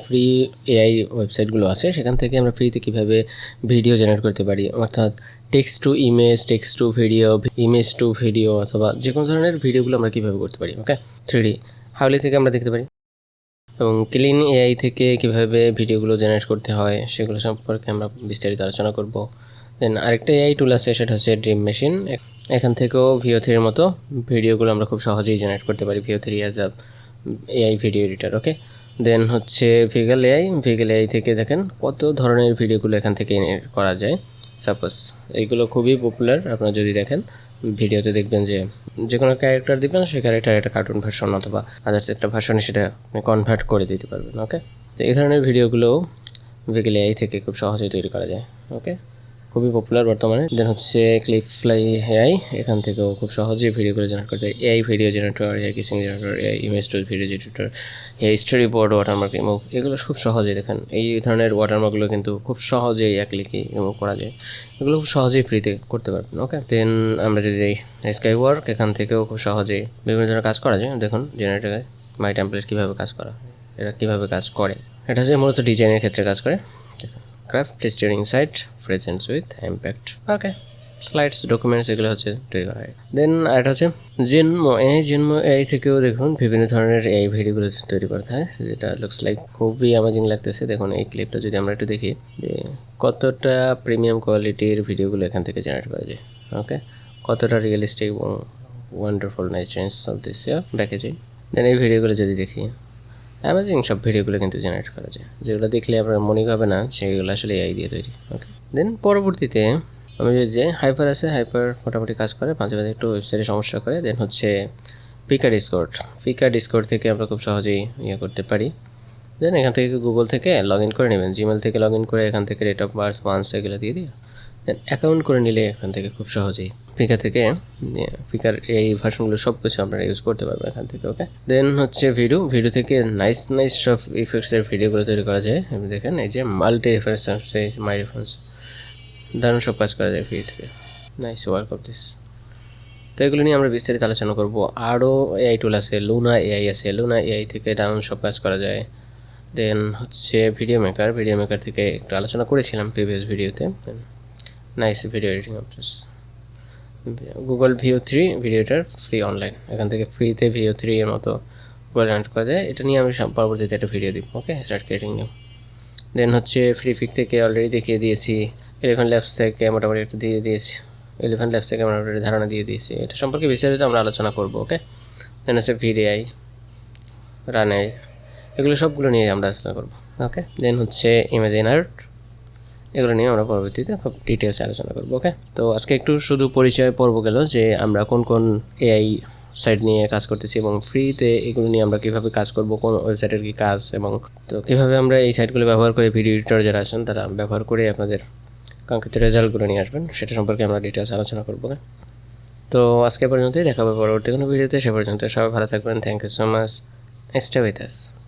Free AI ওয়েবসাইটগুলো আছে, সেখান থেকে আমরা ফ্রিতে কীভাবে ভিডিও জেনারেট করতে পারি, অর্থাৎ text to image, text to video, image to video, অথবা যে কোনো ধরনের ভিডিওগুলো আমরা কীভাবে করতে পারি। ওকে, 3D হাউলি থেকে আমরা দেখতে পারি, এবং ক্লিন এআই থেকে কীভাবে ভিডিওগুলো জেনারেট করতে হয় সেগুলো সম্পর্কে আমরা বিস্তারিত আলোচনা করব। দেন আরেকটা এআই টুল আছে, সেটা হচ্ছে ড্রিম মেশিন। এখান থেকেও VO3 মতো ভিডিওগুলো আমরা খুব সহজেই জেনারেট করতে পারি, VO3 as a AI video editor. Okay, then হচ্ছে ভিগাল এআই থেকে দেখেন কত ধরনের ভিডিওগুলো এখান থেকে করা যায়। সাপোজ এইগুলো খুবই পপুলার, আপনারা যদি দেখেন ভিডিওতে দেখবেন যে কোনো ক্যারেক্টার দিবেন, সেই ক্যারেক্টার একটা কার্টুন ভার্সন অথবা আদার্স একটা ভার্সনে সেটা কনভার্ট করে দিতে পারবেন। ওকে, তো এই ধরনের ভিডিওগুলো ভিগাল এআই থেকে খুব সহজেই তৈরি করা যায়। ওকে, খুবই পপুলার বর্তমানে। দেন হচ্ছে ক্লিপফ্লাই এআই, এখান থেকেও খুব সহজেই ভিডিওগুলো জেনারেট করতে হয়। AI video generator, AI kissing generator, AI image to video generator, AI story board, watermark remove, এগুলো খুব সহজেই দেখেন এই ধরনের ওয়াটারমার্কগুলো কিন্তু খুব সহজেই এক ক্লিকে রিমুভ করা যায়। এগুলো খুব সহজেই ফ্রিতে করতে পারবেন। ওকে, দেন আমরা যদি যাই স্কাই ওয়ার্ক, এখান থেকেও খুব সহজেই বিভিন্ন ধরনের কাজ করা যায়। দেখুন জেনারেটরে মাই টেমপ্লেট কীভাবে কাজ করা, এটা কীভাবে কাজ করে, এটা হচ্ছে মূলত ডিজাইনের ক্ষেত্রে কাজ করে। Craft steering site presents with impact. Okay, slides, documents, এগুলো হচ্ছে তৈরি করা হয়। দেন আরেকটা হচ্ছে জেনমো এআই থেকেও দেখুন বিভিন্ন ধরনের এই ভিডিওগুলো তৈরি করতে হয়, যেটা লুকস লাইক খুবই অ্যামেজিং লাগতেছে। দেখুন এই ক্লিপটা যদি আমরা একটু দেখি যে কতটা প্রিমিয়াম কোয়ালিটির ভিডিওগুলো এখান থেকে জেনারেট করা যায়। ওকে, কতটা রিয়েলিস্টিক এবং wonderful nice change of this packaging. Then এই ভিডিওগুলো যদি দেখি অ্যামেজিং সব ভিডিওগুলো কিন্তু জেনারেট করা যায়, যেগুলো দেখলে আপনার মনে হবে না সেগুলো আসলে এআই দিয়ে তৈরি। ওকে, দেন পরবর্তীতে আমি যে হাইপার আছে, হাইপার মোটামুটি কাজ করে, মাঝে মাঝে একটু ওয়েবসাইটে সমস্যা করে। দেন হচ্ছে ডিসকর্ড থেকে আমরা খুব সহজেই করতে পারি। দেন এখান থেকে গুগল থেকে লগ ইন করে নেবেন, জিমেল থেকে লগ ইন করে এখান থেকে ডেট অফ বার্থ, মান্থস এগুলো দিয়ে দিই। দেন অ্যাকাউন্ট করে নিলে এখান থেকে খুব সহজেই থেকে এই ভার্সনগুলো সব কিছু আপনারা ইউজ করতে পারবেন এখান থেকে। ওকে, দেন হচ্ছে ভিডিও থেকে নাইস সব ইফেক্টসের ভিডিওগুলো তৈরি করা যায়। আপনি দেখেন এই যে মাল্টি রেফারেন্স, মাই রেফারেন্স, দারুণ সব কাজ করা যায় ফ্রি থেকে। Nice work of this. তো এগুলো নিয়ে আমরা বিস্তারিত আলোচনা করব। আরও এআই টুল আছে, লুনা এআই থেকে দারুণ সব কাজ করা যায়। দেন হচ্ছে ভিডিও মেকার থেকে একটু আলোচনা করেছিলাম প্রিভিয়াস ভিডিওতে। Nice video editing options. Google VO3 ভিডিওটার ফ্রি অনলাইন, এখান থেকে ফ্রিতে VO3 এর মতো লাঞ্চ করা যায়। এটা নিয়ে আমি পরবর্তীতে একটা ভিডিও দিব। ওকে, স্টার্ট ক্রিয়েটিং নিউ। দেন হচ্ছে ফ্রি পিক থেকে অলরেডি দেখিয়ে দিয়েছি, 11 ল্যাবস থেকে মোটামুটি একটা দিয়ে দিয়েছি, 11 ল্যাবস থেকে মোটামুটি ধারণা দিয়ে দিয়েছি। এটা সম্পর্কে বিস্তারিত আমরা আলোচনা করব। ওকে, দেন হচ্ছে VDI, রানে, এগুলো সবগুলো নিয়ে আমরা আলোচনা করব। ওকে, দেন হচ্ছে ইমেজিন আর্ট, এগুলো নিয়ে আমরা পরবর্তীতে খুব ডিটেলসে আলোচনা করবো। ওকে, তো আজকে একটু শুধু পরিচয় পর্ব গেল যে আমরা কোন কোন এআই সাইট নিয়ে কাজ করতেছি এবং ফ্রিতে এগুলো নিয়ে আমরা কীভাবে কাজ করব, কোন ওয়েবসাইটের কী কাজ, এবং তো কীভাবে আমরা এই সাইটগুলো ব্যবহার করে ভিডিও এডিটর যারা আছেন তারা ব্যবহার করে আপনাদের কাঙ্ক্ষিত রেজাল্টগুলো নিয়ে আসবেন, সেটা সম্পর্কে আমরা ডিটেলস আলোচনা করবো। তো আজকে পর্যন্তই, দেখা হবে পরবর্তী কোনো ভিডিওতে। সে পর্যন্ত সবাই ভালো থাকবেন। Thank you so much, stay with us.